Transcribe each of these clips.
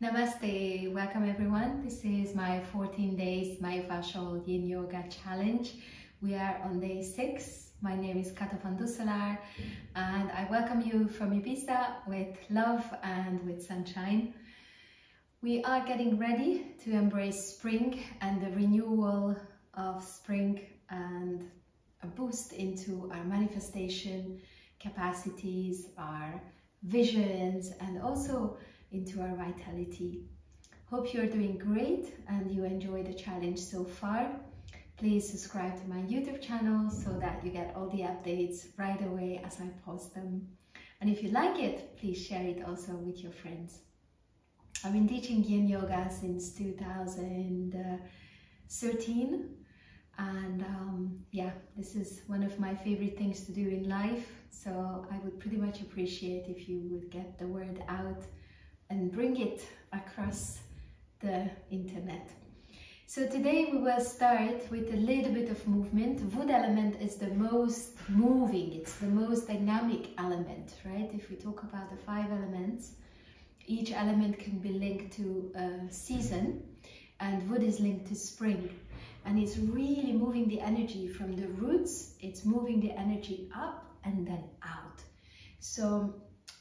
Namaste, welcome everyone. This is my 14 days Myofascial Yin Yoga challenge. We are on day 6. My name is Kata van Doesselaar and I welcome you from Ibiza with love and with sunshine. We are getting ready to embrace spring and the renewal of spring and a boost into our manifestation capacities, our visions, and also into our vitality. Hope you're doing great and you enjoy the challenge so far. Please subscribe to my YouTube channel so that you get all the updates right away as I post them. And if you like it, please share it also with your friends. I've been teaching Yin Yoga since 2013 and yeah, this is one of my favorite things to do in life, so I would pretty much appreciate if you would get the word out and bring it across the internet. So today we will start with a little bit of movement. Wood element is the most moving, it's the most dynamic element, right? If we talk about the 5 elements, each element can be linked to a season, and wood is linked to spring. And it's really moving the energy from the roots, it's moving the energy up and then out. So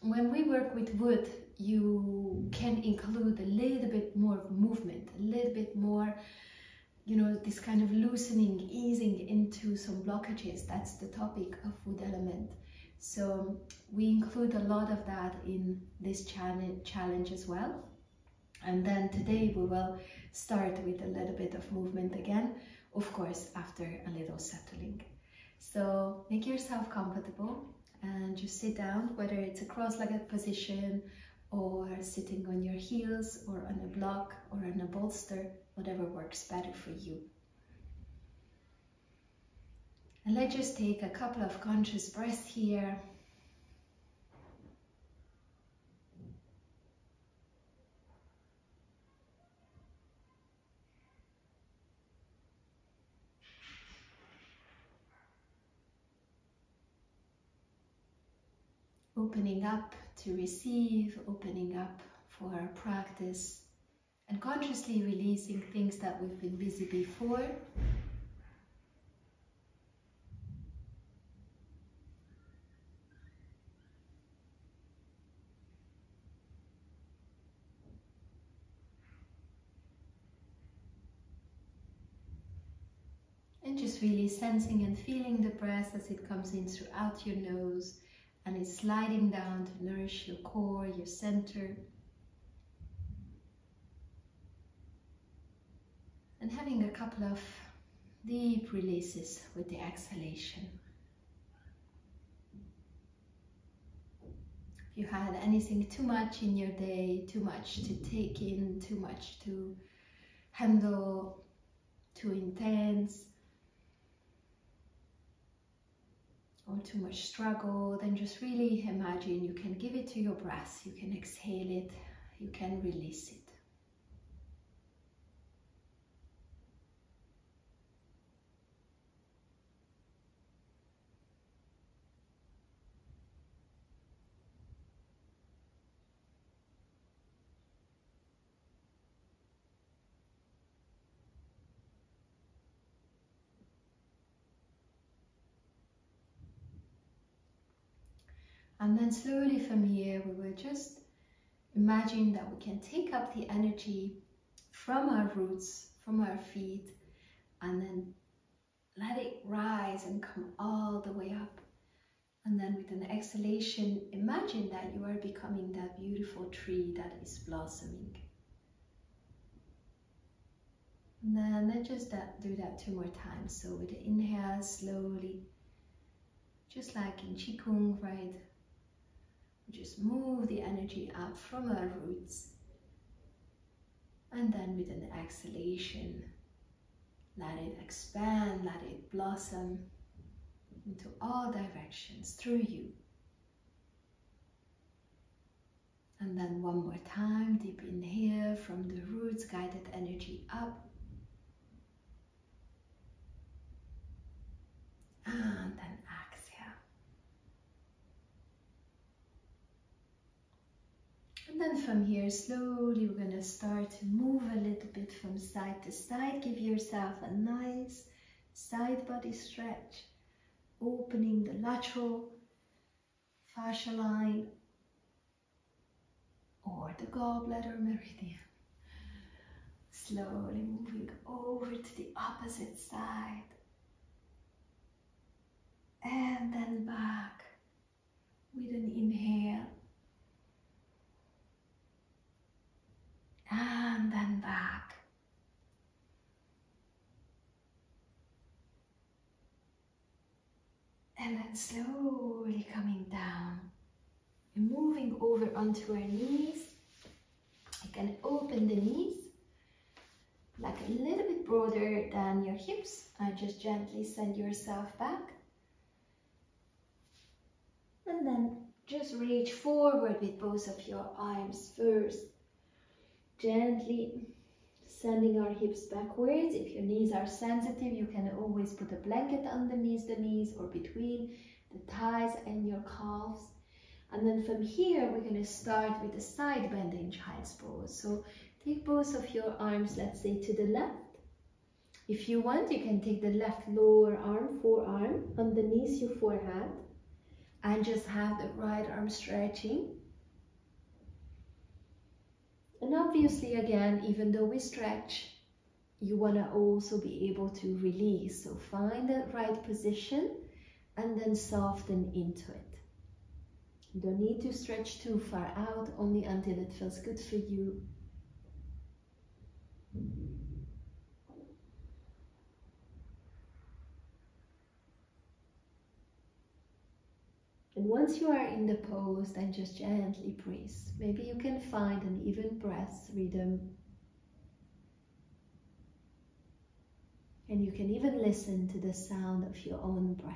when we work with wood, you can include a little bit more movement, a little bit more, you know, this kind of loosening, easing into some blockages. That's the topic of wood element. So we include a lot of that in this challenge as well. And then today we will start with a little bit of movement again, of course, after a little settling. So make yourself comfortable and just sit down, whether it's a cross-legged position or sitting on your heels or on a block or on a bolster, whatever works better for you. And let's just take a couple of conscious breaths here. Opening up to receive, opening up for our practice, and consciously releasing things that we've been busy before. And just really sensing and feeling the breath as it comes in throughout your nose and it's sliding down to nourish your core, your center. And having a couple of deep releases with the exhalation. If you had anything too much in your day, too much to take in, too much to handle, too intense, or too much struggle, then just really imagine you can give it to your breath, you can exhale it, you can release it. And then slowly from here, we will just imagine that we can take up the energy from our roots, from our feet, and then let it rise and come all the way up. And then with an exhalation, imagine that you are becoming that beautiful tree that is blossoming. And then let's just do that 2 more times. So with the inhale, slowly, just like in Qigong, right? Just move the energy up from our roots. And then with an exhalation, let it expand, let it blossom into all directions through you. And then 1 more time, deep inhale from the roots, guided energy up. And then exhale. And then then from here, slowly we're going to start to move a little bit from side to side. Give yourself a nice side body stretch, opening the lateral fascial line or the gallbladder meridian. Slowly moving over to the opposite side. And then back with an inhale. And then back. And then slowly coming down. And moving over onto our knees. You can open the knees like a little bit broader than your hips. And just gently send yourself back. And then just reach forward with both of your arms first. Gently sending our hips backwards. If your knees are sensitive, you can always put a blanket underneath the knees or between the thighs and your calves. And then from here, we're going to start with the side bend in child's pose. So take both of your arms, let's say, to the left. If you want, you can take the left lower arm, forearm, underneath your forehead. And just have the right arm stretching. And obviously, again, even though we stretch, you want to also be able to release. So find the right position and then soften into it. You don't need to stretch too far out, only until it feels good for you. And once you are in the pose, then just gently breathe. Maybe you can find an even breath rhythm. And you can even listen to the sound of your own breath.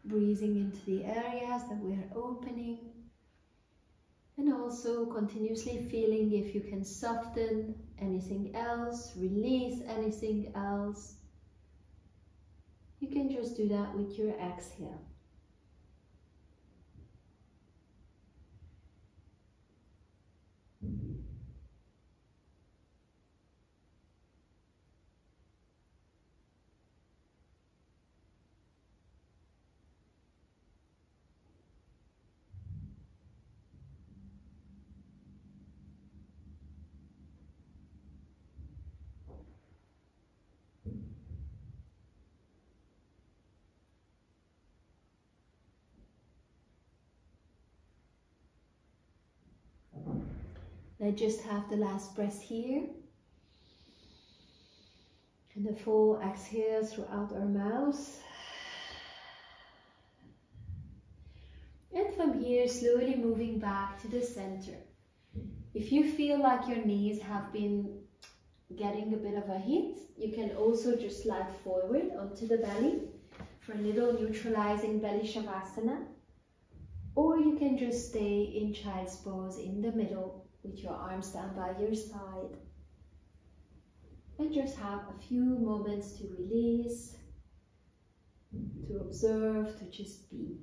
Breathing into the areas that we are opening. And also continuously feeling if you can soften anything else, release anything else. You can just do that with your exhale. Now just have the last breath here. And the full exhale throughout our mouth. And from here, slowly moving back to the center. If you feel like your knees have been getting a bit of a hit, you can also just slide forward onto the belly for a little neutralizing belly shavasana. Or you can just stay in child's pose in the middle with your arms down by your side. And just have a few moments to release, to observe, to just be.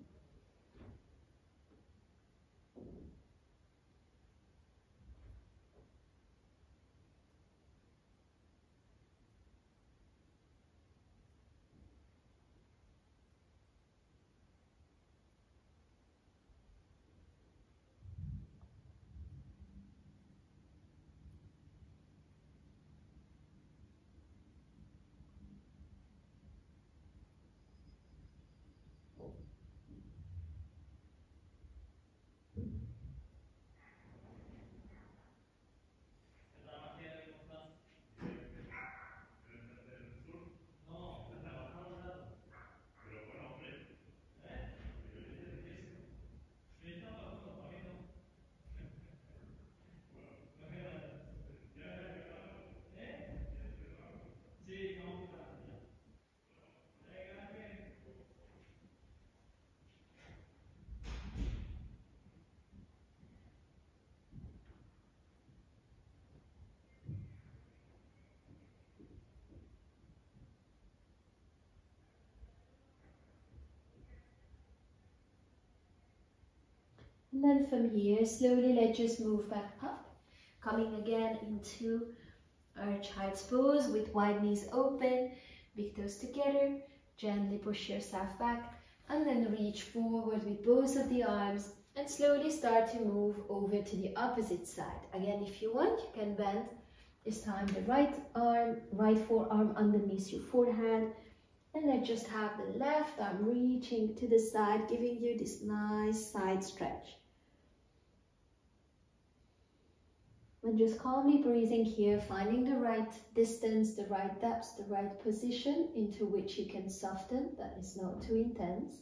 And then from here, slowly let's just move back up, coming again into our child's pose with wide knees open, big toes together. Gently push yourself back and then reach forward with both of the arms and slowly start to move over to the opposite side. Again, if you want, you can bend this time the right arm, right forearm underneath your forehead, and then just have the left arm reaching to the side, giving you this nice side stretch. And just calmly breathing here, finding the right distance, the right depth, the right position into which you can soften, that is not too intense.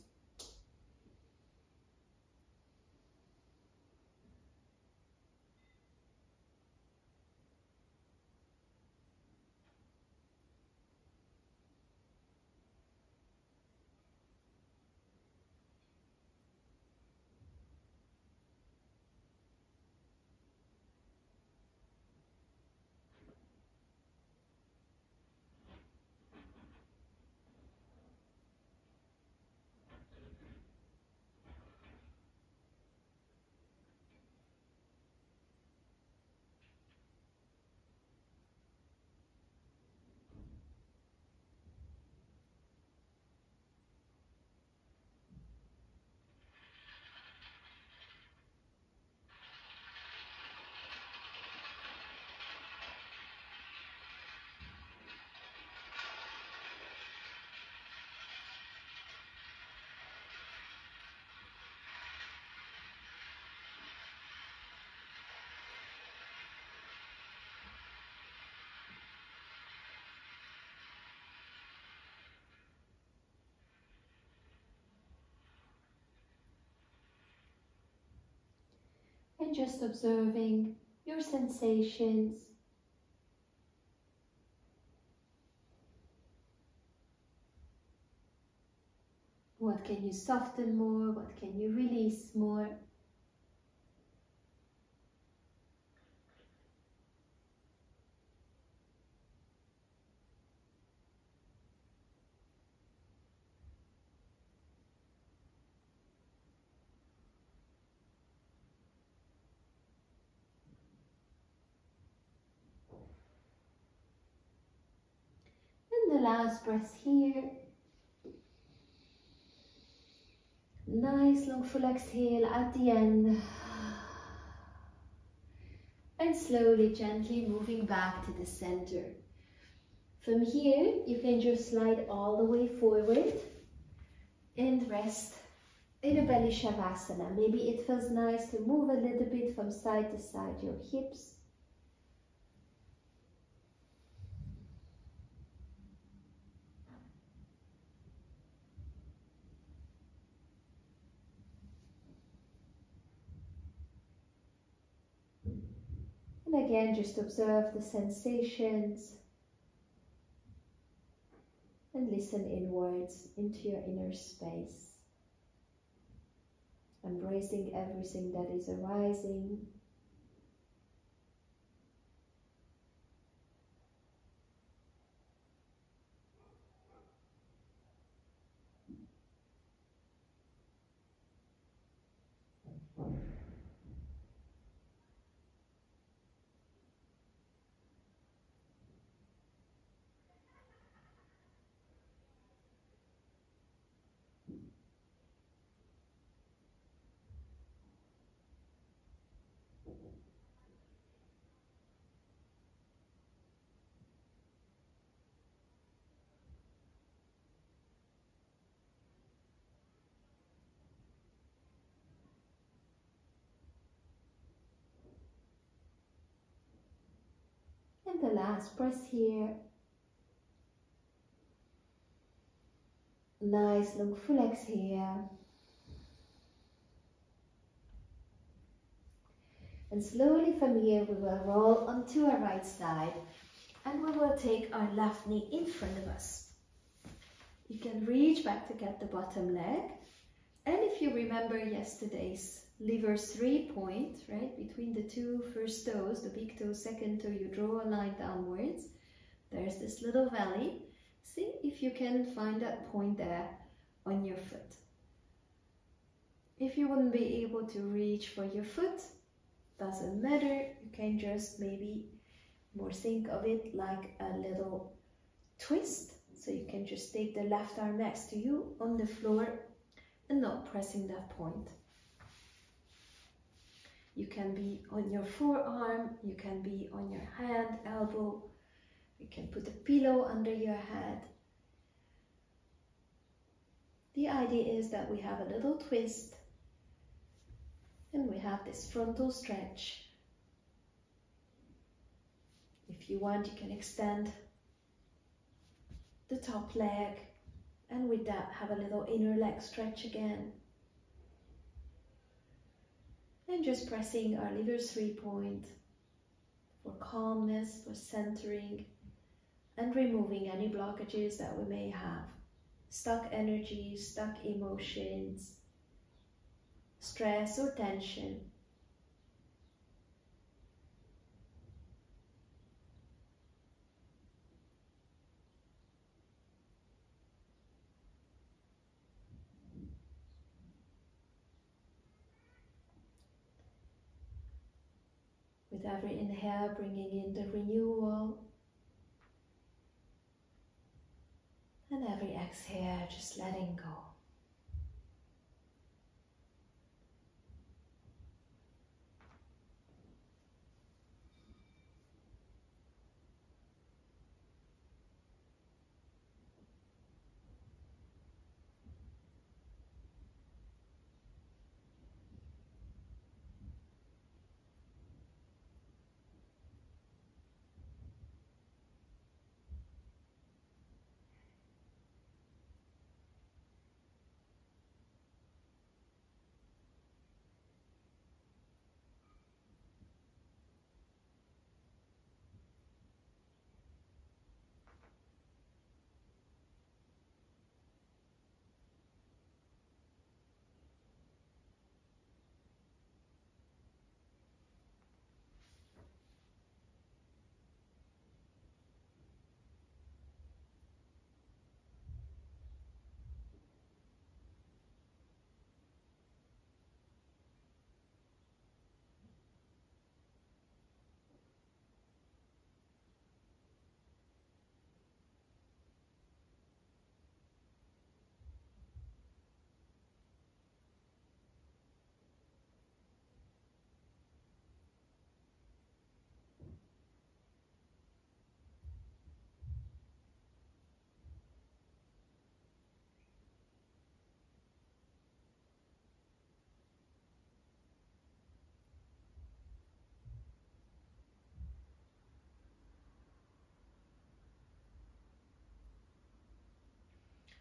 And just observing your sensations. What can you soften more? What can you release more? And the last breath here. Nice long full exhale at the end. And slowly, gently moving back to the center. From here, you can just slide all the way forward and rest in a belly shavasana. Maybe it feels nice to move a little bit from side to side, your hips. And again, just observe the sensations and listen inwards into your inner space, embracing everything that is arising. And the last breath here. Nice long full exhale. And slowly from here we will roll onto our right side and we will take our left knee in front of us. You can reach back to get the bottom leg. And if you remember yesterday's liver 3 point, right, between the two first toes, the big toe, second toe, you draw a line downwards. There's this little valley. See if you can find that point there on your foot. If you wouldn't be able to reach for your foot, doesn't matter. You can just maybe more think of it like a little twist. So you can just take the left arm next to you on the floor and not pressing that point. You can be on your forearm, you can be on your hand, elbow. You can put a pillow under your head. The idea is that we have a little twist and we have this frontal stretch. If you want, you can extend the top leg, and with that have a little inner leg stretch again. And just pressing our liver 3-point for calmness, for centering, and removing any blockages that we may have. Stuck energy, stuck emotions, stress or tension. With every inhale, bringing in the renewal. And every exhale, just letting go.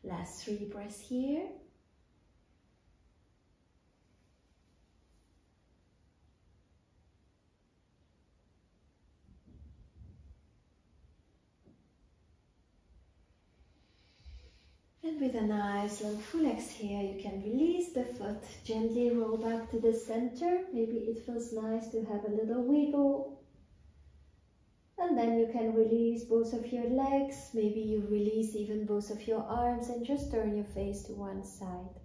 Last 3 breaths here. And with a nice long full exhale, you can release the foot, gently roll back to the center. Maybe it feels nice to have a little wiggle. And then you can release both of your legs. Maybe you release even both of your arms and just turn your face to one side.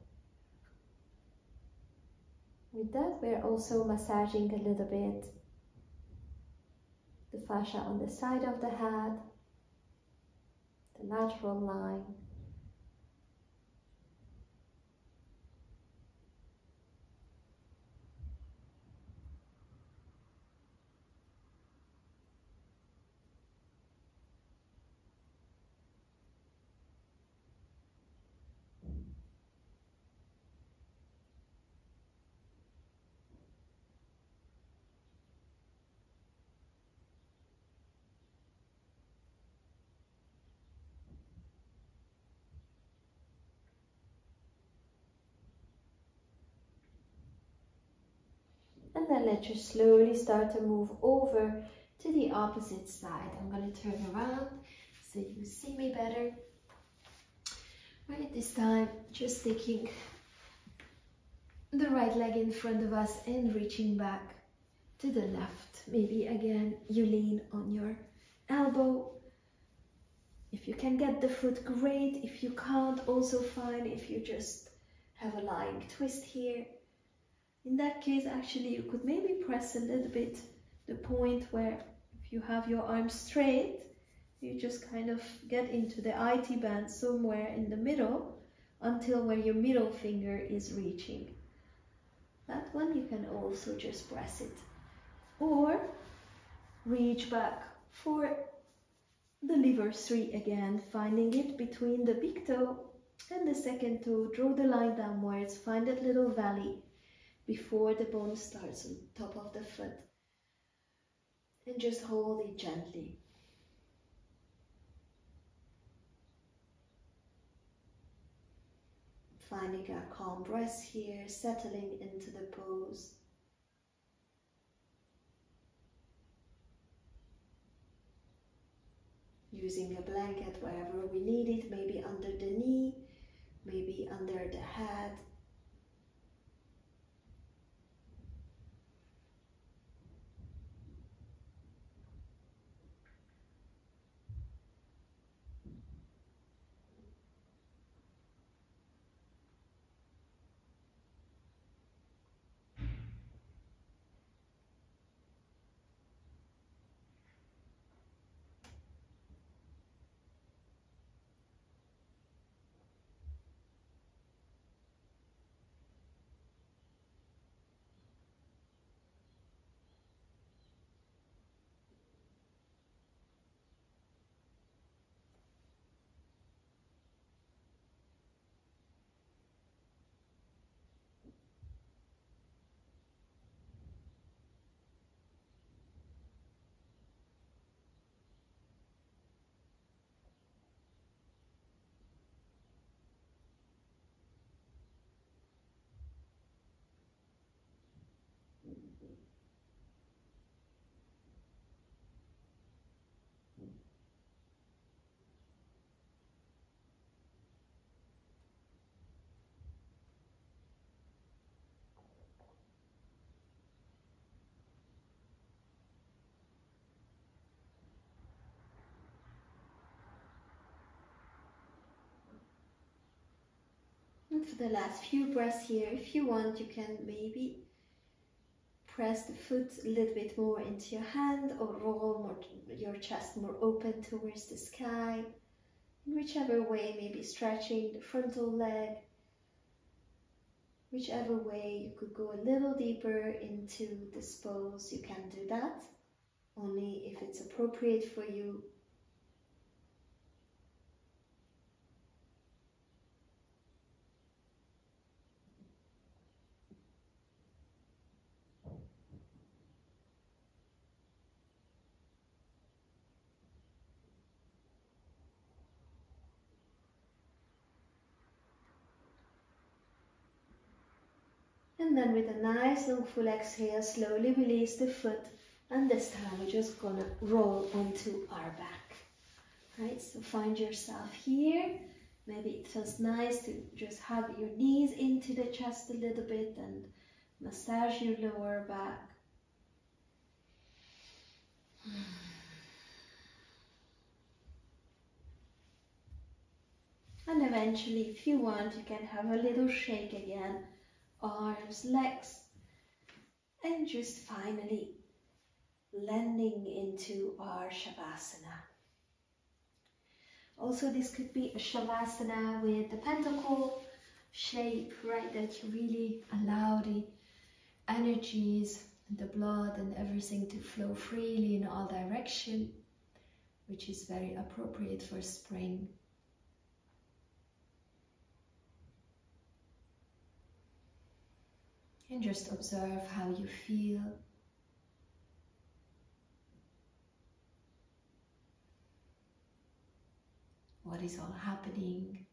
With that, we're also massaging a little bit the fascia on the side of the head, the lateral line. And then let's just slowly start to move over to the opposite side. I'm going to turn around so you see me better. Right, this time just taking the right leg in front of us and reaching back to the left. Maybe again you lean on your elbow. If you can get the foot, great. If you can't, also fine. If you just have a lying twist here. In that case, actually, you could maybe press a little bit the point where if you have your arms straight, you just kind of get into the IT band somewhere in the middle until where your middle finger is reaching. That one you can also just press it. Or reach back for the lever 3 again, finding it between the big toe and the second toe. Draw the line downwards, find that little valley before the bone starts on top of the foot. And just hold it gently. Finding a calm breath here, settling into the pose. Using a blanket wherever we need it, maybe under the knee, maybe under the head. And for the last few breaths here, if you want, you can maybe press the foot a little bit more into your hand or roll your chest more open towards the sky. In whichever way, maybe stretching the frontal leg. Whichever way you could go a little deeper into this pose, you can do that. Only if it's appropriate for you. And then with a nice long full exhale, slowly release the foot. And this time we're just gonna roll onto our back. Right, so find yourself here. Maybe it feels nice to just hug your knees into the chest a little bit and massage your lower back. And eventually, if you want, you can have a little shake again. Arms, legs, and just finally landing into our Shavasana. Also, this could be a Shavasana with the pentacle shape, right, that you really allow the energies, the blood and everything to flow freely in all directions, which is very appropriate for spring. And just observe how you feel. What is all happening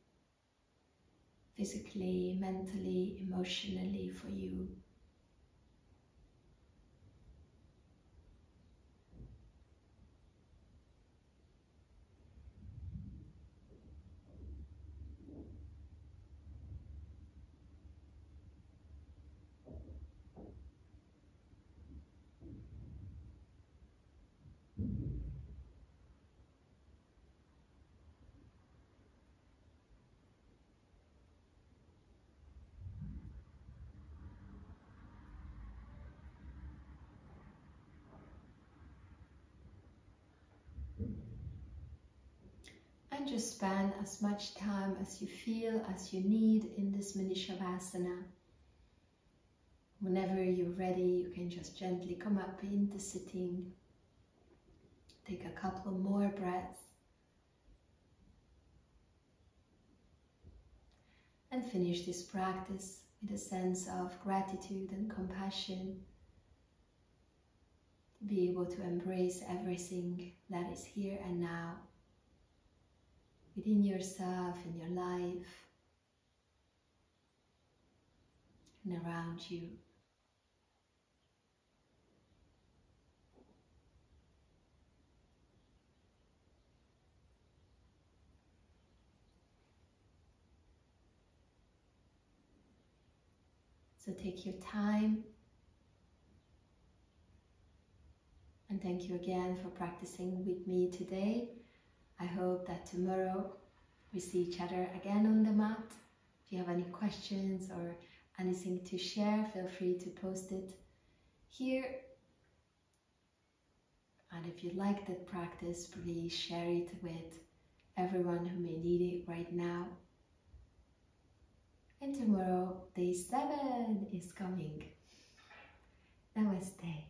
physically, mentally, emotionally for you. can just spend as much time as you feel, as you need in this mini Shavasana. Whenever you're ready, you can just gently come up into sitting. Take a couple more breaths. And finish this practice with a sense of gratitude and compassion. To be able to embrace everything that is here and now. Within yourself, in your life, and around you. So take your time, and thank you again for practicing with me today. I hope that tomorrow we see each other again on the mat. If you have any questions or anything to share, feel free to post it here. And if you like that practice, please share it with everyone who may need it right now. And tomorrow, day 7 is coming. Namaste.